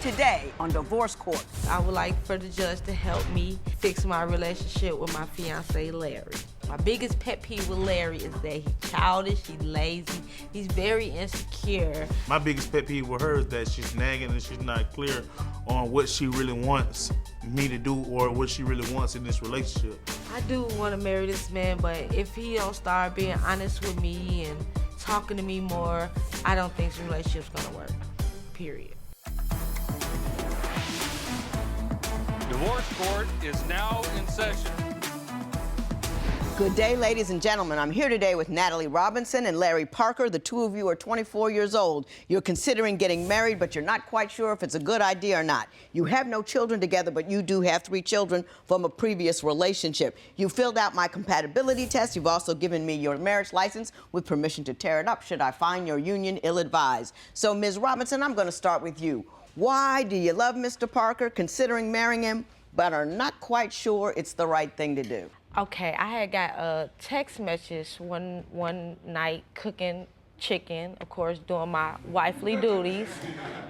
today on Divorce Court. I would like for the judge to help me fix my relationship with my fiance, Larry. My biggest pet peeve with Larry is that he's childish, he's lazy, he's very insecure. My biggest pet peeve with her is that she's nagging and she's not clear on what she really wants me to do or what she really wants in this relationship. I do want to marry this man, but if he don't start being honest with me and talking to me more, I don't think the relationship's gonna work, period. Divorce Court is now in session. Good day, ladies and gentlemen. I'm here today with Natalie Robinson and Larry Parker. The two of you are 24 years old. You're considering getting married, but you're not quite sure if it's a good idea or not. You have no children together, but you do have 3 children from a previous relationship. You filled out my compatibility test. You've also given me your marriage license with permission to tear it up should I find your union ill-advised. So, Ms. Robinson, I'm going to start with you. Why do you love Mr. Parker, considering marrying him, but are not quite sure it's the right thing to do? Okay, I had got a text message one night cooking chicken, of course, doing my wifely duties.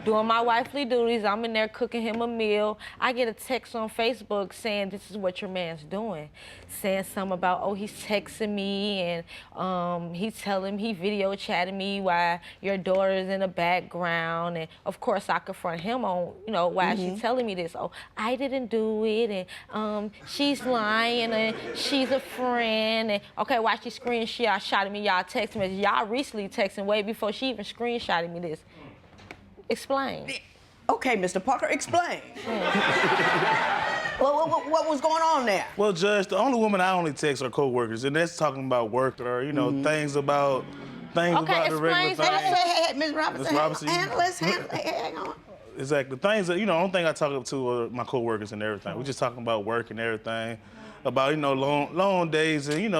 I'm in there cooking him a meal. I get a text on Facebook saying, this is what your man's doing. Saying something about, oh, he's texting me and he video chatting me while your daughter's in the background. And of course I confront him on, why is she telling me this? Oh, I didn't do it, and she's lying, and she's a friend. And okay, why she screenshotting me y'all text message? Y'all recently texting way before she even screenshotted me this. Explain. Okay, Mr. Parker, explain. What was going on there? Well, Judge, the only woman I only text are co-workers, and that's talking about work or, things about the regular things. Hey, Ms. Robinson, Ms. Robinson, hang on. Exactly. Things that, only thing I talk to are my co-workers and everything. We're just talking about work and everything, about, long days, and,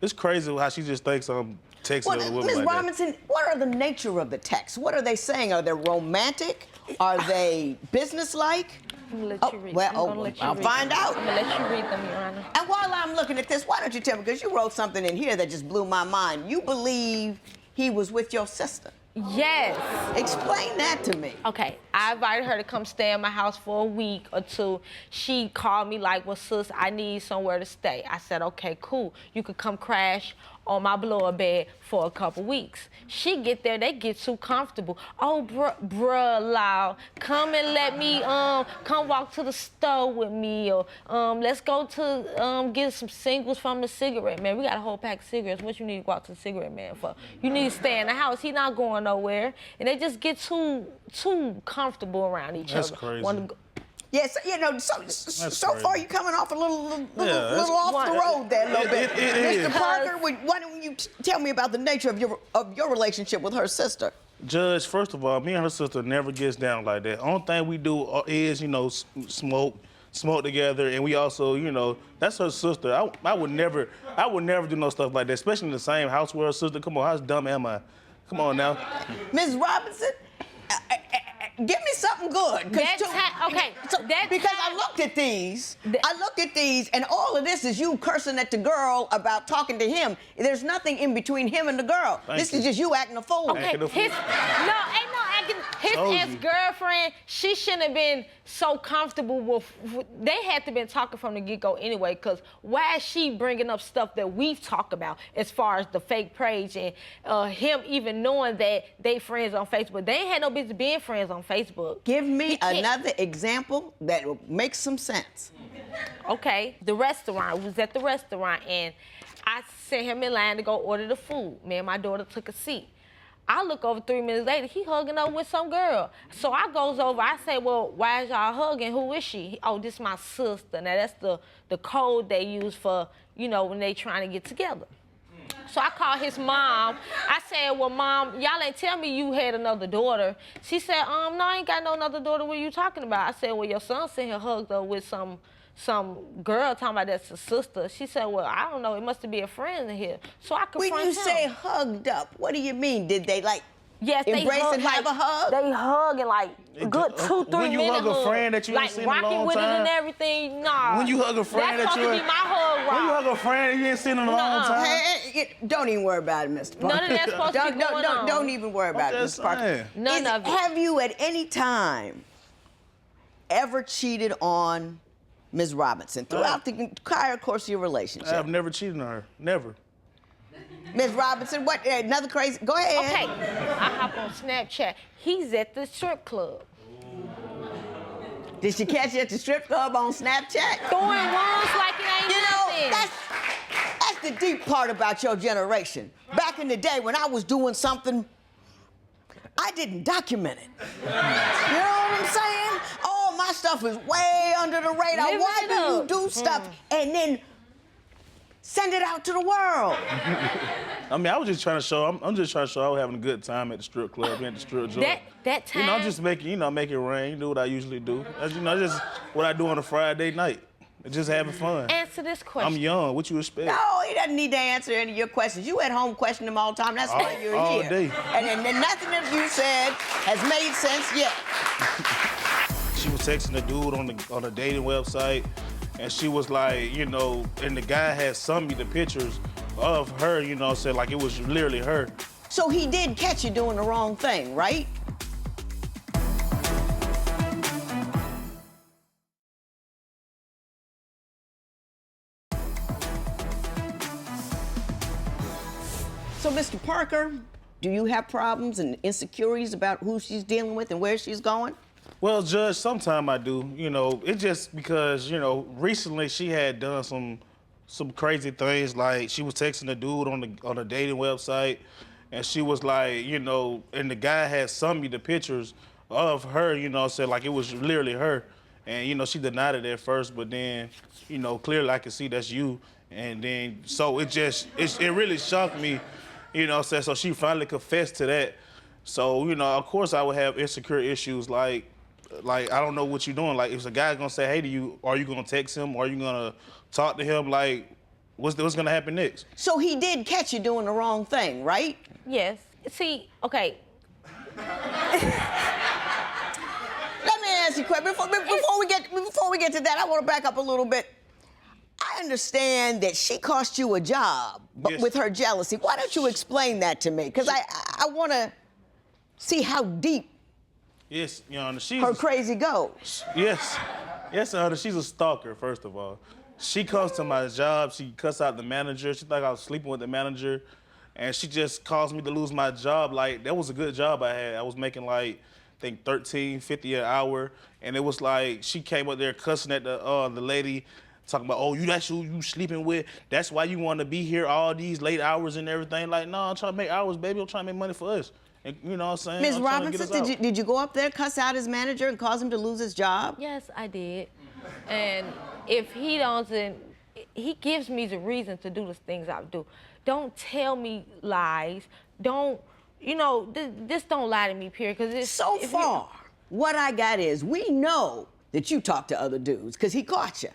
it's crazy how she just thinks I'm texting other women Ms. like Robinson, what are the nature of the texts? What are they saying? Are they romantic? Are they businesslike? I'm gonna let you read. I'll find out. I'm gonna let you read them, Your Honor. And while I'm looking at this, why don't you tell me, because you wrote something in here that just blew my mind. You believe he was with your sister. Yes. Explain that to me. Okay, I invited her to come stay in my house for a week or 2. She called me like, well, sis, I need somewhere to stay. I said, okay, cool. You could come crash on my blower bed for a couple weeks. She get there, they get too comfortable. Oh, bruh, Lau, come and let me, come walk to the store with me, or let's go to get some singles from the cigarette man. We got a whole pack of cigarettes. What you need to go out to the cigarette man for? You need to stay in the house. He not going nowhere. And they just get too comfortable around each other. That's crazy. Yes, so far you're coming off a little off the road there a little bit. Mr. Parker, why don't you tell me about the nature of your relationship with her sister? Judge, first of all, me and her sister never gets down like that. Only thing we do is, smoke together, and we also, that's her sister. I would never do no stuff like that, especially in the same house with her sister. Come on, how dumb am I? Come on now. Ms. Robinson, give me something good. Because I looked at these, and all of this is you cursing at the girl about talking to him. There's nothing in between him and the girl. This is just you acting a fool. Okay, ain't no acting. His ex-girlfriend, she shouldn't have been so comfortable with. They had to have been talking from the get-go anyway, because why is she bringing up stuff that we've talked about as far as the fake page and him even knowing that they friends on Facebook? They ain't had no business being friends on Facebook. Give me another example that will make some sense. Okay, we was at the restaurant, and I sent him in line to go order the food. Me and my daughter took a seat. I look over 3 minutes later, he hugging up with some girl. So I goes over, I say, well, why is y'all hugging? Who is she? Oh, this is my sister. Now that's the code they use for, when they trying to get together. So I called his mom. I said, well, Mom, y'all ain't tell me you had another daughter. She said, no, I ain't got no another daughter. What are you talking about? I said, well, your son sitting here hugged up with some girl talking about that's a sister. She said, well, I don't know. It must be a friend in here. So I confronted him. When you say hugged up, what do you mean? Did they Yes, they embrace hug, and have a hug? They hug and like a good 2-3 when you minute hug a friend that you ain't like seen in a rocking long with it time? and everything. Nah. When you hug a friend that's that supposed to be my hug rock. When you hug a friend that you ain't seen in a long time? Don't even worry about it, Mr. Parker. None of that's supposed to be going on. Don't even worry about it, just Mr. Parker. saying. None of it. Have you at any time ever cheated on Ms. Robinson throughout the entire course of your relationship? I've never cheated on her. Never. Ms. Robinson, what, another crazy, go ahead. Okay, I hop on Snapchat. He's at the strip club. Did she catch you at the strip club on Snapchat? Throwing words like it ain't You know, nothing. that's the deep part about your generation. Back in the day when I was doing something, I didn't document it. You know what I'm saying? All my stuff is way under the radar. Live Why it do you up. do stuff and then send it out to the world? I mean, I was just trying to show. I'm just trying to show I was having a good time at the strip club, being at the strip joint. That time. You know, I'm just making, make it rain. Do what I usually do. That's, just what I do on a Friday night. Just having fun. Answer this question. I'm young. What you expect? No, he doesn't need to answer any of your questions. You at home question them all the time. That's why you're all here. day. And then nothing that you said has made sense yet. She was texting a dude on a dating website, and she was like, and the guy had sent me the pictures of her, said like it was literally her. So he did catch you doing the wrong thing, right? So, Mr. Parker, do you have problems and insecurities about who she's dealing with and where she's going? Well, Judge, sometime I do. It's just because, recently she had done some crazy things. Like she was texting a dude on a dating website, and she was like, and the guy had sent me the pictures of her, said like it was literally her. And, she denied it at first, but then, clearly I could see that's you. And then, so it really shocked me, so she finally confessed to that. So, of course I would have insecure issues like I don't know what you're doing. Like, if a guy's gonna say hey to you, are you gonna text him? Are you gonna talk to him? Like, what's gonna happen next? So he did catch you doing the wrong thing, right? Yes. See, okay. Let me ask you a question. Before we get to that, I want to back up a little bit. I understand that she cost you a job Yes. with her jealousy. Why don't you explain that to me? Because I want to see how deep Yes, Your Honor, she's her crazy goes. Yes, Your Honor, she's a stalker. First of all, she comes to my job. She cuss out the manager. She thought I was sleeping with the manager, and she just caused me to lose my job. Like, that was a good job I had. I was making like, I think $13.50 an hour, and it was like she came up there cussing at the lady, talking about, oh, that's who you sleeping with. That's why you want to be here all these late hours and everything. Like, no, I'm trying to make hours, baby. I'm trying to make money for us. And, you know what I'm saying? Ms. I'm trying to get Robinson, us out. did you go up there, cuss out his manager, and cause him to lose his job? Yes, I did. And if he doesn't, he gives me the reason to do the things I do. Don't tell me lies. Don't, this don't lie to me, period. Because it's So far, what I got is we know that you talk to other dudes because he caught you.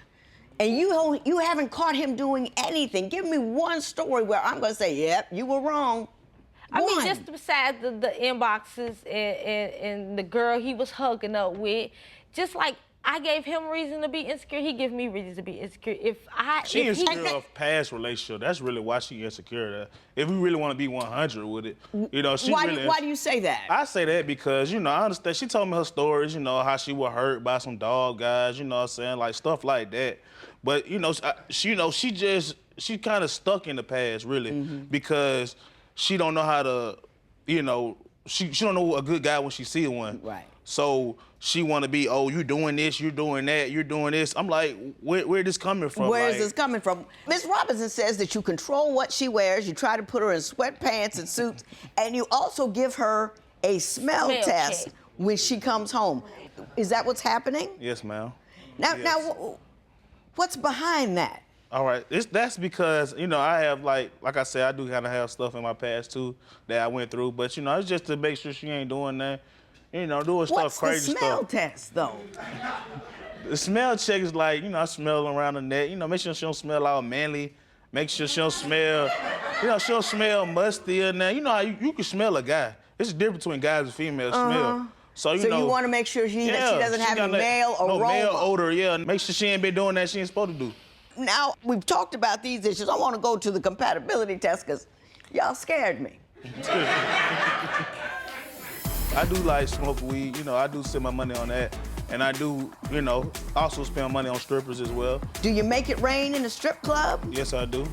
And you haven't caught him doing anything. Give me one story where I'm going to say, yep, you were wrong. I mean, One. just besides the inboxes and the girl he was hooking up with, just like I gave him reason to be insecure, he gave me reason to be insecure. She insecure of past relationship. That's really why she insecure. If we really want to be 100 with it, she why really. Why do you say that? I say that because, I understand. She told me her stories, how she was hurt by some dog guys, what I'm saying, like stuff like that. But, she kind of stuck in the past, really, because she don't know how to, she don't know a good guy when she see one. Right. So she want to be, oh, you're doing this, you're doing that, you're doing this. I'm like, where this coming from? Where is this coming from? Ms. Robinson says that you control what she wears, you try to put her in sweatpants and suits, and you also give her a smell test check when she comes home. Is that what's happening? Yes, ma'am. Now, what's behind that? All right, that's because, I have, like I said, I do kind of have stuff in my past, too, that I went through. But, it's just to make sure she ain't doing that, doing stuff, crazy What's the smell stuff. test, though? The smell check is like, I smell around the neck. Make sure she don't smell all manly. Make sure she don't smell, she don't smell musty or nothing. You know how you can smell a guy. It's a difference between guys and females. Smell. So you know. you want to make sure she doesn't have any male aroma. No male odor. Yeah. Make sure she ain't been doing that she ain't supposed to do. Now, we've talked about these issues. I want to go to the compatibility test because y'all scared me. I do like smoke weed. You know, I do spend my money on that. And I do, you know, also spend money on strippers as well. Do you make it rain in the strip club? Yes, I do.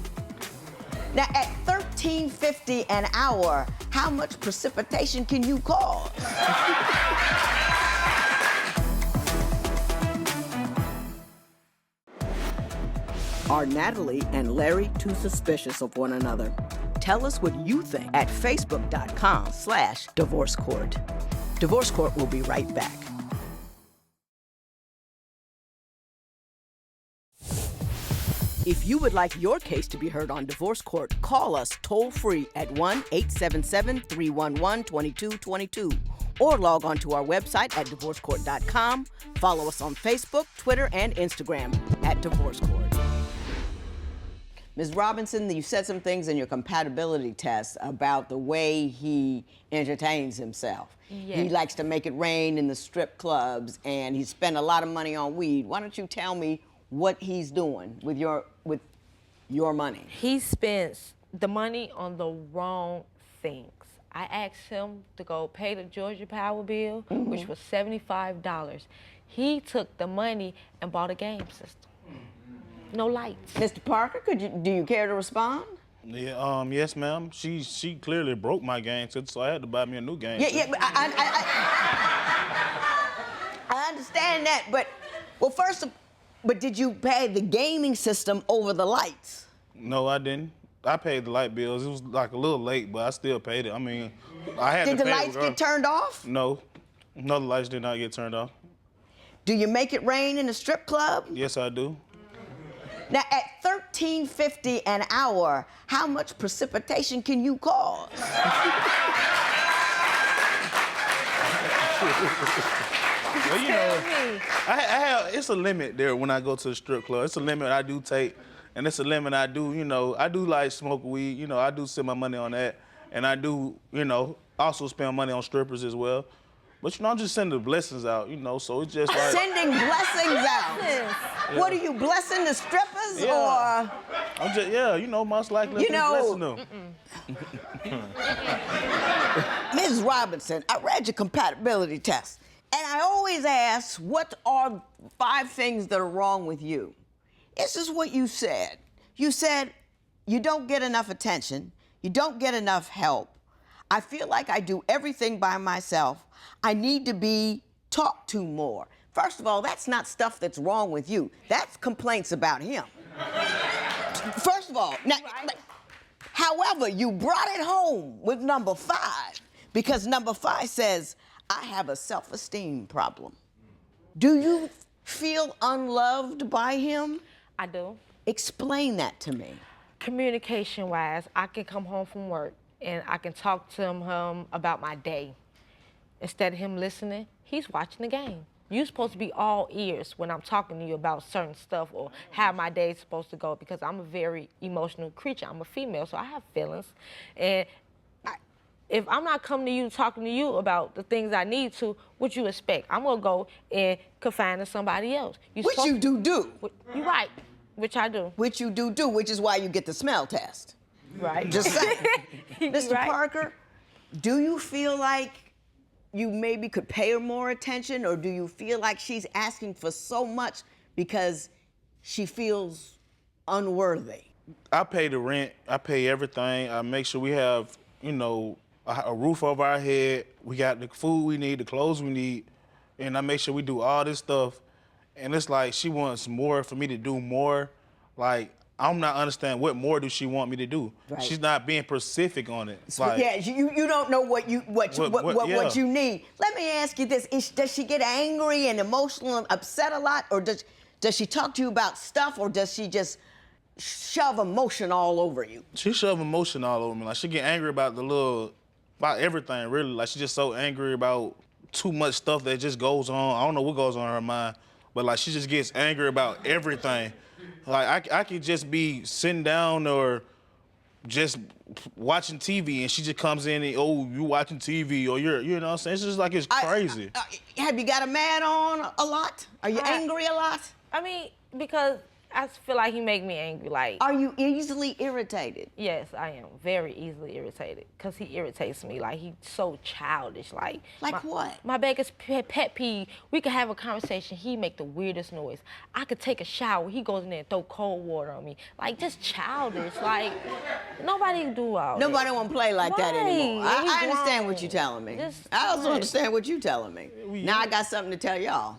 Now, at $13.50 an hour, how much precipitation can you cause? Are Natalie and Larry too suspicious of one another? Tell us what you think at facebook.com/divorce court. Divorce Court will be right back. If you would like your case to be heard on Divorce Court, call us toll-free at 1-877-311-2222 or log on to our website at divorcecourt.com. Follow us on Facebook, Twitter, and Instagram at Divorce Court. Ms. Robinson, you said some things in your compatibility test about the way he entertains himself. Yes. He likes to make it rain in the strip clubs, and he spent a lot of money on weed. Why don't you tell me what he's doing with your money? He spends the money on the wrong things. I asked him to go pay the Georgia Power bill, which was $75. He took the money and bought a game system. No lights. Mr. Parker, do you care to respond? Yeah, yes, ma'am. She clearly broke my game system, so I had to buy me a new game system. Yeah, but I understand that, but but did you pay the gaming system over the lights? No, I didn't. I paid the light bills. It was like a little late, but I still paid it. I mean, I had Did to the pay lights it get turned off? No. No, the lights did not get turned off. Do you make it rain in a strip club? Yes, I do. Now, at $13.50 an hour, how much precipitation can you cause? Well, you know, I have, it's a limit there when I go to the strip club. It's a limit I do take, and it's a limit I do, you know, I do like smoke weed, you know, I do spend my money on that, and I do, you know, also spend money on strippers as well. But, you know, I'm just sending the blessings out, you know, so it's just like... Sending blessings out? Yeah. What, are you blessing the strippers, Yeah. or...? I'm just, yeah, you know, most likely I'm blessing them. Ms. Robinson, I read your compatibility test, and I always ask, what are 5 things that are wrong with you? This is what you said. You said, you don't get enough attention, you don't get enough help, I feel like I do everything by myself, I need to be talked to more. First of all, that's not stuff that's wrong with you. That's complaints about him. First of all, now, however, you brought it home with number 5 because number 5 says, I have a self-esteem problem. Do you feel unloved by him? I do. Explain that to me. Communication-wise, I can come home from work and I can talk to him about my day. Instead of him listening, he's watching the game. You're supposed to be all ears when I'm talking to you about certain stuff or how my day's supposed to go because I'm a very emotional creature. I'm a female, so I have feelings. And if I'm not coming to you, talking to you about the things I need to, what you expect? I'm gonna go and confide in somebody else. Which you do. You're right, which I do. Which you do, which is why you get the smell test. Right. Just saying. Mr. Right. Parker, do you feel like you maybe could pay her more attention, or do you feel like she's asking for so much because she feels unworthy? I pay the rent, I pay everything, I make sure we have, you know, a roof over our head, we got the food we need, the clothes we need, and I make sure we do all this stuff. And it's like she wants more for me to do more. Like, I'm not understanding what more do she want me to do. Right. She's not being specific on it. Like, Yeah, you don't know what you need. Let me ask you this: does she get angry and emotional and upset a lot, or does she talk to you about stuff, or does she just shove emotion all over you? She shove emotion all over me. Like, she get angry about about everything, really. Like, she's just so angry about too much stuff that just goes on. I don't know what goes on in her mind, but like, she just gets angry about everything. Like, I could just be sitting down or just watching TV and she just comes in and, oh, you watching TV or you know what I'm saying? It's just like, it's crazy. Have you got a man on a lot? Are you angry a lot? I mean, because I feel like he make me angry. Like, are you easily irritated? Yes, I am very easily irritated because he irritates me. Like, he's so childish. Like What? My biggest pet peeve, we could have a conversation, he make the weirdest noise. I could take a shower, he goes in there and throw cold water on me. Like, just childish. Like, nobody do all Nobody want to play like that anymore. Right. I understand what you're telling me. I also understand what you're telling me. Now I got something to tell y'all.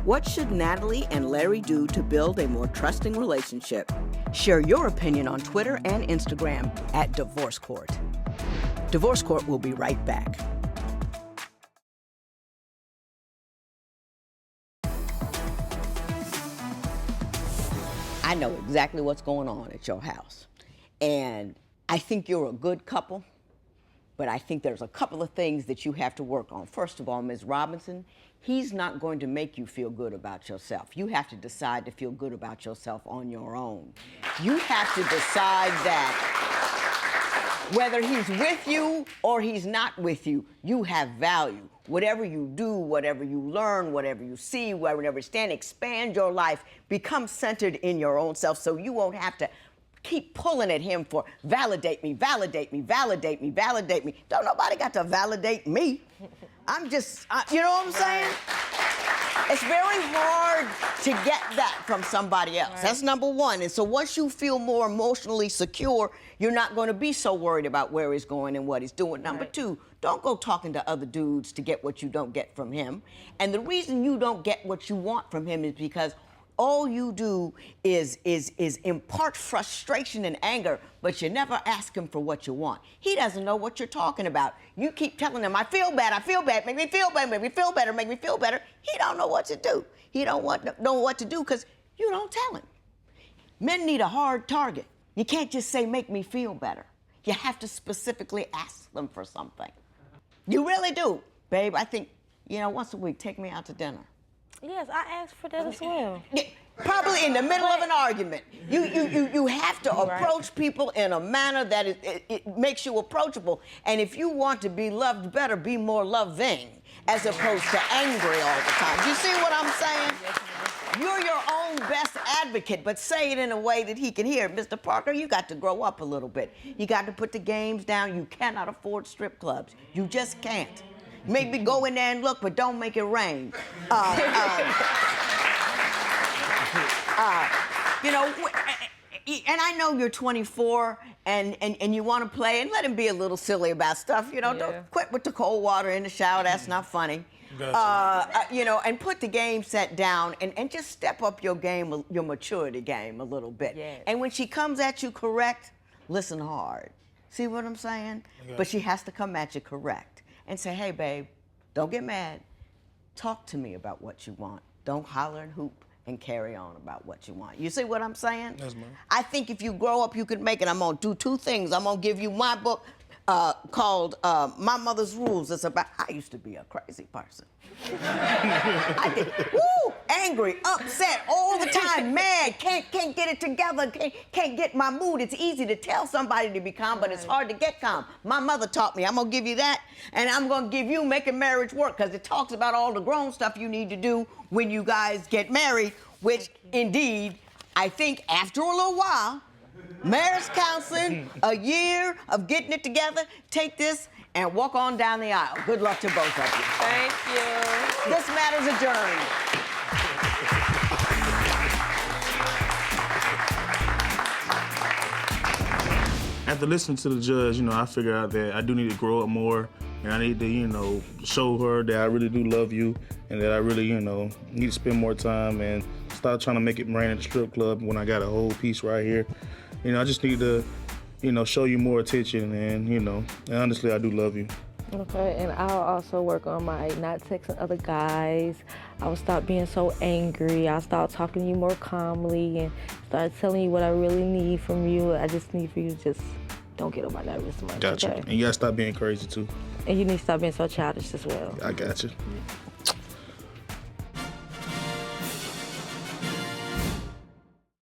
What should Natalie and Larry do to build a more trusting relationship? Share your opinion on Twitter and Instagram at Divorce Court. Divorce Court will be right back. I know exactly what's going on at your house. And I think you're a good couple, but I think there's a couple of things that you have to work on. First of all, Ms. Robinson, he's not going to make you feel good about yourself. You have to decide to feel good about yourself on your own. You have to decide that whether he's with you or he's not with you, you have value. Whatever you do, whatever you learn, whatever you see, wherever you stand, expand your life, become centered in your own self so you won't have to keep pulling at him for validate me, validate me, validate me, validate me. Don't nobody got to validate me. I'm just, you know what I'm saying? It's very hard to get that from somebody else. Right. That's number one. And so once you feel more emotionally secure, you're not going to be so worried about where he's going and what he's doing. Number two, don't go talking to other dudes to get what you don't get from him. And the reason you don't get what you want from him is because all you do is impart frustration and anger, but you never ask him for what you want. He doesn't know what you're talking about. You keep telling him, I feel bad, make me feel better, make me feel better, make me feel better. He don't know what to do. He don't know what to do because you don't tell him. Men need a hard target. You can't just say, make me feel better. You have to specifically ask them for something. You really do. Babe, I think, once a week, take me out to dinner. Yes, I asked for that as well. Probably in the middle of an argument. You have to approach people in a manner that it makes you approachable. And if you want to be loved better, be more loving as opposed to angry all the time. Do you see what I'm saying? You're your own best advocate, but say it in a way that he can hear. Mr. Parker, you got to grow up a little bit. You got to put the games down. You cannot afford strip clubs. You just can't. Maybe go in there and look, but don't make it rain. And I know you're 24 and you want to play, and let him be a little silly about stuff. Don't quit with the cold water in the shower. That's not funny. Gotcha. And put the game set down and just step up your game, your maturity game a little bit. Yes. And when she comes at you correct, listen hard. See what I'm saying? Okay. But she has to come at you correct. And say, hey, babe, don't get mad. Talk to me about what you want. Don't holler and hoop and carry on about what you want. You see what I'm saying? Yes, ma'am. I think if you grow up, you can make it. I'm going to do two things. I'm going to give you my book called My Mother's Rules. It's about, I used to be a crazy person. I did, angry, upset all the time, mad, can't get it together, can't get my mood. It's easy to tell somebody to be calm, but it's hard to get calm. My mother taught me. I'm gonna give you that, and I'm gonna give you Making Marriage Work, because it talks about all the grown stuff you need to do when you guys get married, which indeed, I think after a little while, marriage counseling, a year of getting it together, take this and walk on down the aisle. Good luck to both of you. Thank you. This matter's adjourned. After listening to the judge, I figured out that I do need to grow up more, and I need to, show her that I really do love you, and that I really, need to spend more time and stop trying to make it rain at the strip club when I got a whole piece right here. I just need to, show you more attention, and honestly, I do love you. Okay, and I'll also work on my not texting other guys. I will stop being so angry. I'll start talking to you more calmly and start telling you what I really need from you. I just need for you to just don't get on my nerves so much. Gotcha. Okay? And you gotta stop being crazy too. And you need to stop being so childish as well. I gotcha.